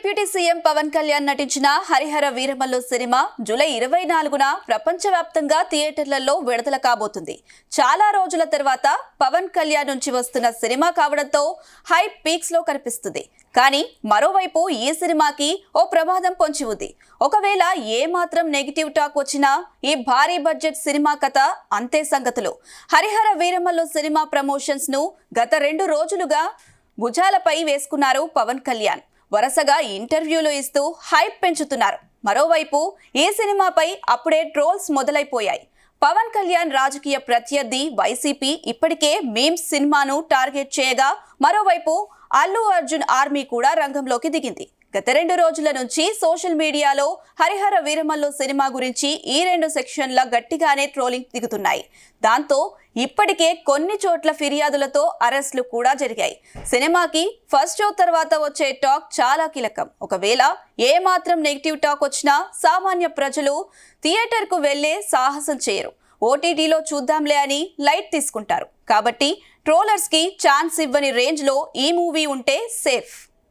Deputy CM Pawan Kalyan నటించిన Harihara Veeramallu cinema July 24న ప్రపంచవ్యాప్తంగా థియేటర్లలో విడుదల కాబోతుంది. చాలా రోజుల తర్వాత పవన్ కళ్యాణ్ నుంచి వస్తున్న సినిమా కావడంతో హైప్ పీక్స్ లో కనిపిస్తుంది. కానీ మరోవైపు ఈ సినిమాకి ఓ ప్రమాదం పొంచి ఉంది. ఒకవేళ ఏ మాత్రం నెగిటివ్ టాక్ వచ్చినా ఈ భారీ బడ్జెట్ సినిమా కథ అంతే సంగతులు. హరిహర వీరమల్లు సినిమా ప్రమోషన్స్ ను గత 2 రోజులుగా భుజాలపై వేసుకున్నారు పవన్ కళ్యాణ్. వరుసగా ఇంటర్వ్యూలు ఇస్తూ హైప్ పెంచుతున్నారు. మరోవైపు ఈ సినిమాపై అప్పుడే ట్రోల్స్ మొదలైపోయాయి. పవన్ కళ్యాణ్ రాజకీయ ప్రత్యర్థి వైసీపీ ఇప్పటికే మీమ్స్ సినిమాను టార్గెట్ చేయగా, మరోవైపు అల్లు అర్జున్ ఆర్మీ కూడా రంగంలోకి దిగింది. గత 2 రోజుల నుంచి సోషల్ మీడియాలో హరిహర వీరమల్లు సినిమా గురించి ఈ 2 సెక్షన్ల గట్టిగానే ట్రోలింగ్ దిగుతున్నాయి. దాంతో ఇప్పటికే కొన్ని చోట్ల ఫిర్యాదులతో అరెస్టులు కూడా జరిగాయి. సినిమాకి ఫస్ట్ షో తర్వాత వచ్చే టాక్ చాలా కీలకం. ఒకవేళ ఏ మాత్రం నెగిటివ్ టాక్ వచ్చినా సామాన్య ప్రజలు థియేటర్కు వెళ్లే సాహసం చేయరు. ఓటీటీలో చూద్దాంలే అని లైట్ తీసుకుంటారు. కాబట్టి ట్రోలర్స్ కి ఛాన్స్ ఇవ్వని రేంజ్ లో ఈ మూవీ ఉంటే సేఫ్.